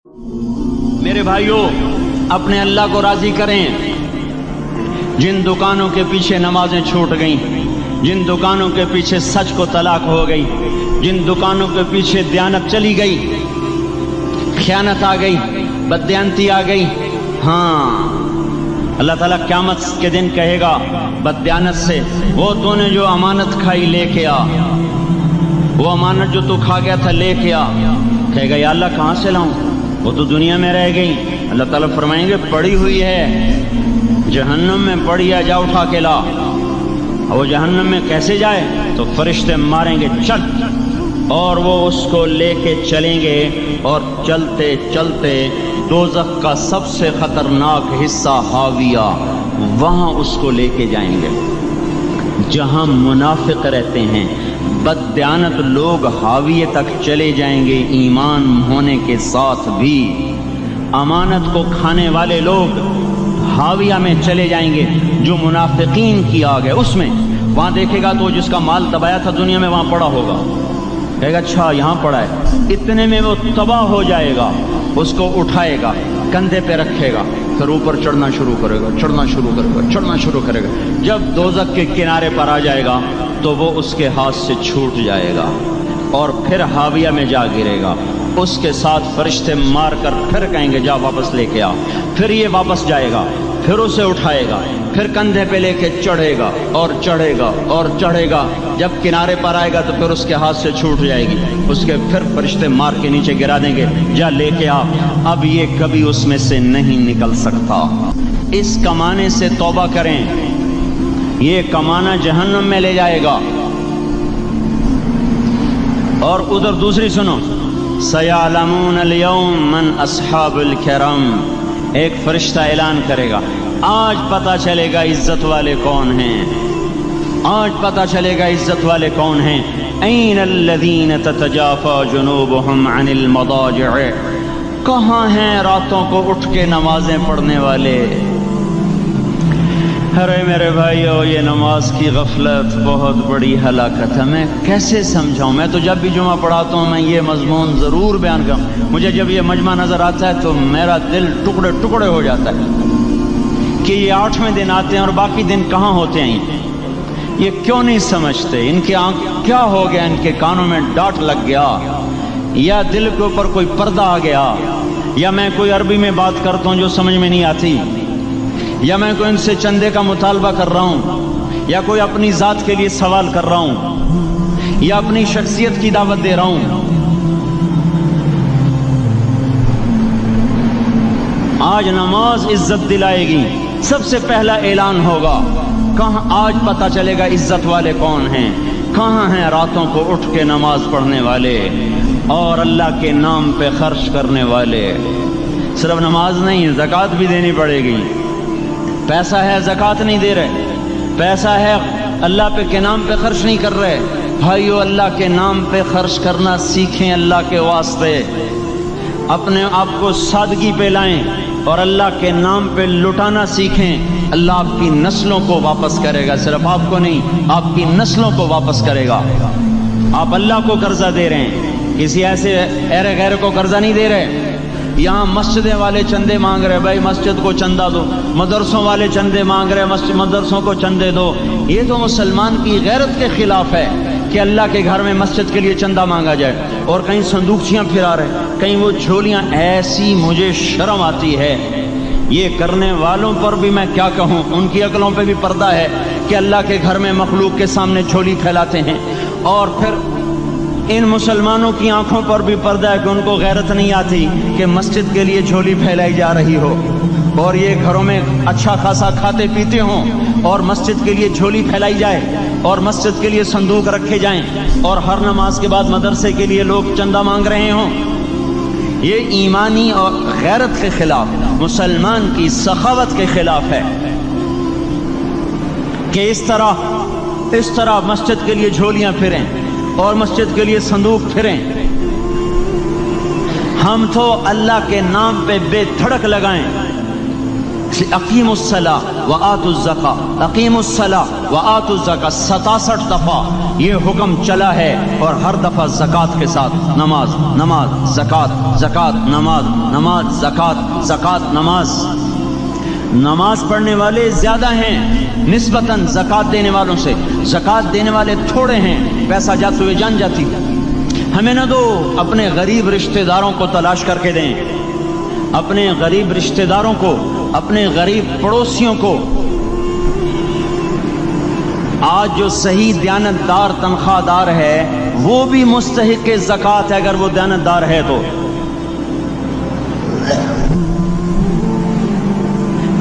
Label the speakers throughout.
Speaker 1: میرے بھائیوں، اپنے اللہ کو راضی کریں۔ جن دکانوں کے پیچھے نمازیں چھوٹ گئیں، جن دکانوں کے پیچھے سچ کو طلاق ہو گئی، جن دکانوں کے پیچھے دیانت چلی گئی، خیانت آ گئی، بددیانتی آ گئی، ہاں اللہ تعالیٰ قیامت کے دن کہے گا بددیانت سے، وہ تو نے جو امانت کھائی لے کے آ، وہ امانت جو تو کھا گیا تھا لے کے آ۔ کہے گا یا اللہ کہاں سے لاؤں، وہ تو دنیا میں رہ گئی۔ اللہ تعالیٰ فرمائیں گے پڑی ہوئی ہے جہنم میں، پڑی ہے، جا اٹھا کے لا۔ وہ جہنم میں کیسے جائے؟ تو فرشتے ماریں گے چل، اور وہ اس کو لے کے چلیں گے، اور چلتے چلتے دوزخ کا سب سے خطرناک حصہ حاویہ، وہاں اس کو لے کے جائیں گے جہاں منافق رہتے ہیں۔ بددیانت لوگ حاویہ تک چلے جائیں گے ایمان ہونے کے ساتھ بھی۔ امانت کو کھانے والے لوگ حاویہ میں چلے جائیں گے، جو منافقین کی آگ ہے اس میں۔ وہاں دیکھے گا تو جس کا مال دبایا تھا دنیا میں وہاں پڑا ہوگا، کہے گا اچھا یہاں پڑا ہے، اتنے میں وہ تباہ ہو جائے گا، اس کو اٹھائے گا، کندھے پہ رکھے گا، پھر اوپر چڑھنا شروع کرے گا، چڑھنا شروع کرے گا، چڑھنا شروع کرے گا۔ جب دوزخ کے کنارے پر آ جائے گا تو وہ اس کے ہاتھ سے چھوٹ جائے گا اور پھر حاویہ میں جا گرے گا۔ اس کے ساتھ فرشتے مار کر پھر کہیں گے جا واپس لے کے آ، پھر یہ واپس جائے گا، پھر اسے اٹھائے گا، پھر کندھے پہ لے کے چڑھے گا اور چڑھے گا اور چڑھے گا۔ جب کنارے پر آئے گا تو پھر اس کے ہاتھ سے چھوٹ جائے گی، اس کے پھر فرشتے مار کے نیچے گرا دیں گے، جا لے کے آ۔ اب یہ کبھی اس میں سے نہیں نکل سکتا۔ اس کمانے سے توبہ کریں، یہ کمانا جہنم میں لے جائے گا۔ اور ادھر دوسری سنو، سَيَعْلَمُونَ الْيَوْمَ مَنْ أَصْحَابُ الْكِرَامِ، ایک فرشتہ اعلان کرے گا آج پتہ چلے گا عزت والے کون ہیں، آج پتہ چلے گا عزت والے کون ہیں۔ أَيْنَ الَّذِينَ تَتَجَافَى جُنُوبُهُمْ عَنِ الْمَضَاجِعِ، کہاں ہیں راتوں کو اٹھ کے نمازیں پڑھنے والے؟ ارے میرے بھائیو، یہ نماز کی غفلت بہت بڑی ہلاکت ہے۔ میں کیسے سمجھاؤں؟ میں تو جب بھی جمعہ پڑھاتا ہوں میں یہ مضمون ضرور بیان کروں، مجھے جب یہ مجمع نظر آتا ہے تو میرا دل ٹکڑے ٹکڑے ہو جاتا ہے کہ یہ 8ویں دن آتے ہیں اور باقی دن کہاں ہوتے ہیں؟ یہ کیوں نہیں سمجھتے؟ ان کی آنکھ کیا ہو گیا؟ ان کے کانوں میں ڈاٹ لگ گیا، یا دل کے اوپر کوئی پردہ آ گیا، یا میں کوئی عربی میں بات کرتا ہوں جو سمجھ میں نہیں آتی، یا میں کوئی ان سے چندے کا مطالبہ کر رہا ہوں، یا کوئی اپنی ذات کے لیے سوال کر رہا ہوں، یا اپنی شخصیت کی دعوت دے رہا ہوں۔ آج نماز عزت دلائے گی، سب سے پہلا اعلان ہوگا، کہاں آج پتہ چلے گا عزت والے کون ہیں، کہاں ہیں راتوں کو اٹھ کے نماز پڑھنے والے اور اللہ کے نام پہ خرچ کرنے والے۔ صرف نماز نہیں، زکوٰۃ بھی دینی پڑے گی۔ پیسہ ہے زکوٰۃ نہیں دے رہے، پیسہ ہے اللہ پہ کے نام پہ خرچ نہیں کر رہے۔ بھائیو، اللہ کے نام پہ خرچ کرنا سیکھیں، اللہ کے واسطے اپنے آپ کو سادگی پہ لائیں اور اللہ کے نام پہ لٹانا سیکھیں۔ اللہ آپ کی نسلوں کو واپس کرے گا، صرف آپ کو نہیں، آپ کی نسلوں کو واپس کرے گا۔ آپ اللہ کو قرضہ دے رہے ہیں، کسی ایسے ایرے غیر کو قرضہ نہیں دے رہے۔ یہاں مسجدیں والے چندے مانگ رہے، بھائی مسجد کو چندہ دو، مدرسوں والے چندے مانگ رہے، مدرسوں کو چندے دو۔ یہ تو مسلمان کی غیرت کے خلاف ہے کہ اللہ کے گھر میں مسجد کے لیے چندہ مانگا جائے، اور کہیں صندوقچیاں پھرا رہے، کہیں وہ جھولیاں۔ ایسی مجھے شرم آتی ہے، یہ کرنے والوں پر بھی میں کیا کہوں، ان کی عقلوں پہ بھی پردہ ہے کہ اللہ کے گھر میں مخلوق کے سامنے جھولی پھیلاتے ہیں، اور پھر ان مسلمانوں کی آنکھوں پر بھی پردہ ہے کہ ان کو غیرت نہیں آتی کہ مسجد کے لیے جھولی پھیلائی جا رہی ہو، اور یہ گھروں میں اچھا خاصا کھاتے پیتے ہوں اور مسجد کے لیے جھولی پھیلائی جائے اور مسجد کے لیے صندوق رکھے جائیں، اور ہر نماز کے بعد مدرسے کے لیے لوگ چندہ مانگ رہے ہوں۔ یہ ایمانی اور غیرت کے خلاف، مسلمان کی سخاوت کے خلاف ہے کہ اس طرح مسجد کے لیے جھولیاں پھریں اور مسجد کے لیے صندوق پھریں۔ ہم تو اللہ کے نام پہ بے دھڑک لگائیں، اقیم الصلاۃ و آتوا الزکاۃ، اقیم الصلاۃ و آتوا الزکاۃ 67 دفعہ یہ حکم چلا ہے، اور ہر دفعہ زکوٰۃ کے ساتھ نماز، نماز، زکوٰۃ، زکوٰۃ، نماز، نماز، زکوٰۃ، زکوٰۃ، نماز۔ نماز پڑھنے والے زیادہ ہیں نسبتاً زکوٰۃ دینے والوں سے، زکوٰۃ دینے والے تھوڑے ہیں، پیسہ جاتے ہوئے جان جاتی۔ ہمیں نہ دو، اپنے غریب رشتہ داروں کو تلاش کر کے دیں، اپنے غریب رشتہ داروں کو، اپنے غریب پڑوسیوں کو۔ آج جو صحیح دیانتدار تنخواہ دار ہے وہ بھی مستحق زکوٰۃ ہے اگر وہ دیانتدار ہے تو۔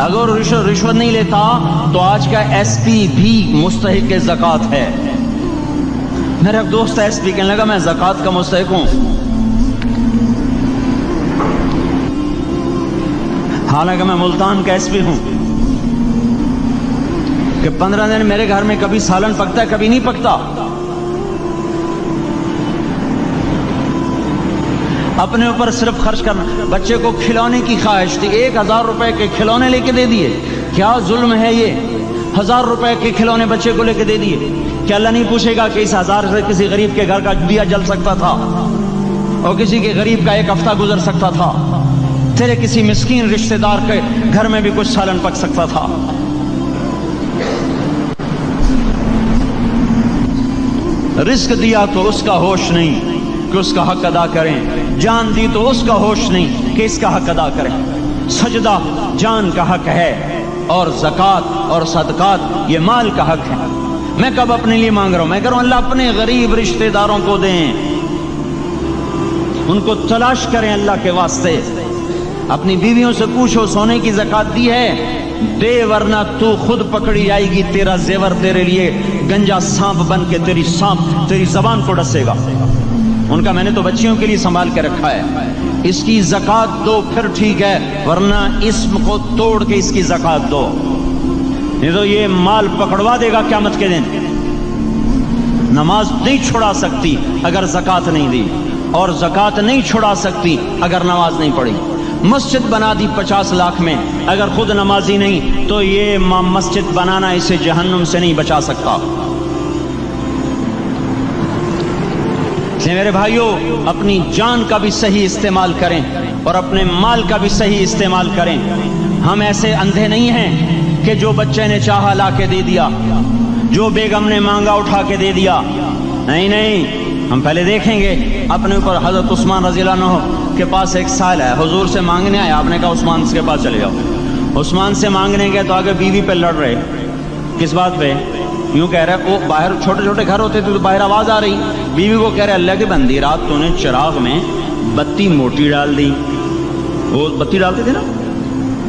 Speaker 1: اگر رشوت نہیں لیتا تو آج کا ایس پی بھی مستحق زکوٰۃ ہے۔ میرا ایک دوست ایس پی کہنے لگا میں زکوٰۃ کا مستحق ہوں، حالانکہ میں ملتان کا ایس پی ہوں، کہ 15 دن میرے گھر میں کبھی سالن پکتا ہے کبھی نہیں پکتا۔ اپنے اوپر صرف خرچ کرنا۔ بچے کو کھلونے کی خواہش تھی، 1000 روپے کے کھلونے لے کے دے دیے، کیا ظلم ہے یہ؟ 1000 روپے کے کھلونے بچے کو لے کے دے دیے، کیا اللہ نہیں پوچھے گا کہ اس 1000 سے کسی غریب کے گھر کا دیا جل سکتا تھا، اور کسی کے غریب کا ایک ہفتہ گزر سکتا تھا، تیرے کسی مسکین رشتہ دار کے گھر میں بھی کچھ سالن پک سکتا تھا۔ رزق دیا تو اس کا ہوش نہیں کہ اس کا حق ادا کریں، جان دی تو اس کا ہوش نہیں کہ اس کا حق ادا کریں۔ سجدہ جان کا حق ہے، اور زکوٰۃ اور صدقات یہ مال کا حق ہے۔ میں کب اپنے لیے مانگ رہا ہوں؟ میں کہہ رہا ہوں اللہ اپنے غریب رشتہ داروں کو دیں، ان کو تلاش کریں اللہ کے واسطے۔ اپنی بیویوں سے پوچھو سونے کی زکوٰۃ دی ہے؟ دے، ورنہ تو خود پکڑی جائے گی، تیرا زیور تیرے لیے گنجا سانپ بن کے تیری زبان کو ڈسے گا۔ ان کا میں نے تو بچیوں کے لیے سنبھال کے رکھا ہے، اس کی زکوٰۃ دو پھر ٹھیک ہے، ورنہ اسم کو توڑ کے اس کی زکوٰۃ دو، نہیں تو یہ مال پکڑوا دے گا قیامت کے دن۔ نماز نہیں چھڑا سکتی اگر زکوٰۃ نہیں دی، اور زکوٰۃ نہیں چھڑا سکتی اگر نماز نہیں پڑھی۔ مسجد بنا دی 50 لاکھ میں، اگر خود نمازی نہیں تو یہ مسجد بنانا اسے جہنم سے نہیں بچا سکتا۔ میرے بھائیوں، اپنی جان کا بھی صحیح استعمال کریں اور اپنے مال کا بھی صحیح استعمال کریں۔ ہم ایسے اندھے نہیں ہیں کہ جو بچے نے چاہا لا کے دے دیا، جو بیگم نے مانگا اٹھا کے دے دیا۔ نہیں نہیں، ہم پہلے دیکھیں گے اپنے اوپر۔ حضرت عثمان رضی اللہ عنہ کے پاس ایک سائل ہے، حضور سے مانگنے آیا، آپ نے کہا عثمان کے پاس چلے جاؤ۔ عثمان سے مانگنے گئے تو آگے بیوی پہ لڑ رہے، کس بات پہ؟ یوں کہہ رہے، وہ باہر چھوٹے چھوٹے گھر ہوتے تھے تو باہر آواز آ رہی، بیوی کو کہہ رہے اللہ کی بندی رات تو نے چراغ میں بتی موٹی ڈال دی، وہ بتی ڈالتے تھے نا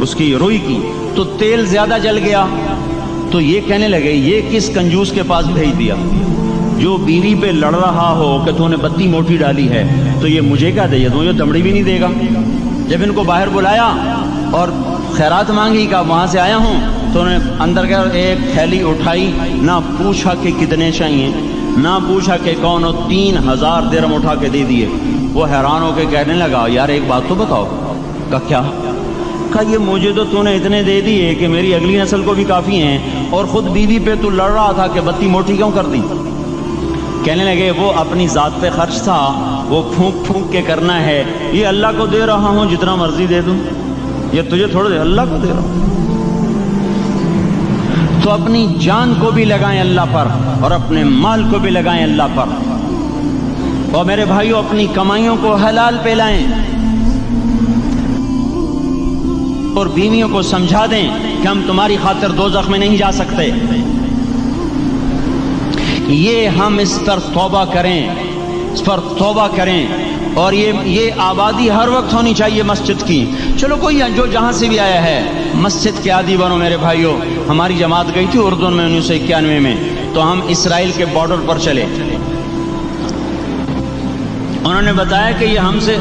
Speaker 1: اس کی روئی کی، تو تیل زیادہ جل گیا، تو یہ کہنے لگے یہ کس کنجوس کے پاس بھیج دیا؟ جو بیوی پہ لڑ رہا ہو کہ تو نے بتی موٹی ڈالی ہے تو یہ مجھے کیا دے گا؟ یہ دمڑی بھی نہیں دے گا۔ جب ان کو باہر بلایا اور خیرات مانگی کہ وہاں سے آیا ہوں، تو انہوں نے اندر گئے، ایک تھیلی اٹھائی، نہ پوچھا کہ کتنے چاہیے، نہ پوچھا کہ کون ہو، 3000 درہم اٹھا کے دے دیے۔ وہ حیران ہو کے کہنے لگا یار ایک بات تو بتاؤ۔ کہا کیا؟ کہا یہ مجھے تو نے اتنے دے دیے کہ میری اگلی نسل کو بھی کافی ہیں، اور خود بیوی پہ تو لڑ رہا تھا کہ بتی موٹی کیوں کر دی؟ کہنے لگے وہ اپنی ذات پہ خرچ تھا، وہ پھونک پھونک کے کرنا ہے، یہ اللہ کو دے رہا ہوں جتنا مرضی دے دوں، یہ تجھے تھوڑا دے، اللہ کو دے رہا ہوں۔ تو اپنی جان کو بھی لگائیں اللہ پر، اور اپنے مال کو بھی لگائیں اللہ پر۔ اور میرے بھائیوں، اپنی کمائیوں کو حلال پہ لائیں، اور بیویوں کو سمجھا دیں کہ ہم تمہاری خاطر دوزخ میں نہیں جا سکتے۔ یہ ہم اس پر توبہ کریں، اس پر توبہ کریں، اور یہ آبادی ہر وقت ہونی چاہیے مسجد کی۔ چلو کوئی جو جہاں سے بھی آیا ہے مسجد کے عادی بنو میرے بھائیوں۔ ہماری جماعت گئی تھی اردن میں 1991 میں، تو ہم اسرائیل کے بارڈر پر چلے، انہوں نے بتایا کہ یہ ہم سے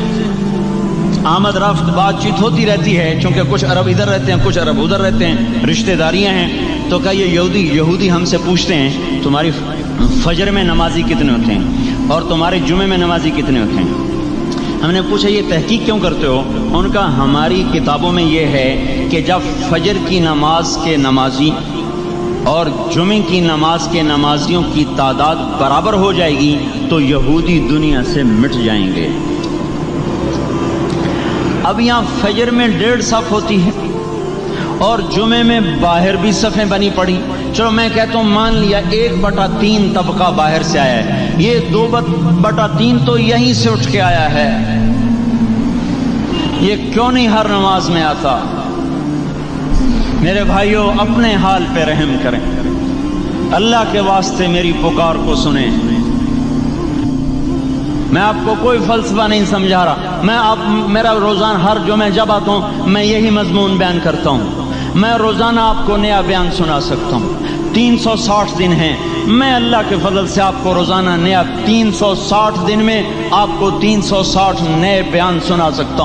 Speaker 1: آمد رفت بات چیت ہوتی رہتی ہے، چونکہ کچھ عرب ادھر رہتے ہیں کچھ عرب ادھر رہتے ہیں، رشتہ داریاں ہیں۔ تو کہا یہ یہودی ہم سے پوچھتے ہیں تمہاری فجر میں نمازی کتنے ہوتے ہیں اور تمہارے جمعے میں نمازی کتنے ہوتے ہیں؟ ہم نے پوچھا یہ تحقیق کیوں کرتے ہو؟ ان کا ہماری کتابوں میں یہ ہے کہ جب فجر کی نماز کے نمازی اور جمعے کی نماز کے نمازیوں کی تعداد برابر ہو جائے گی تو یہودی دنیا سے مٹ جائیں گے۔ اب یہاں فجر میں 1.5 صف ہوتی ہے اور جمعے میں باہر بھی صفیں بنی پڑی، چلو میں کہتا ہوں مان لیا 1/3 طبقہ باہر سے آیا ہے، یہ 2/3 تو یہیں سے اٹھ کے آیا ہے، یہ کیوں نہیں ہر نماز میں آتا؟ میرے بھائیوں اپنے حال پہ رحم کریں، اللہ کے واسطے میری پکار کو سنیں۔ میں آپ کو کوئی فلسفہ نہیں سمجھا رہا، میرا روزانہ ہر جمعہ جب آتا ہوں میں یہی مضمون بیان کرتا ہوں، میں روزانہ آپ کو نیا بیان سنا سکتا ہوں۔ 360 دن ہیں، میں اللہ کے فضل سے آپ کو روزانہ نیا 360 دن میں آپ کو 360 نئے بیان سنا سکتا ہوں۔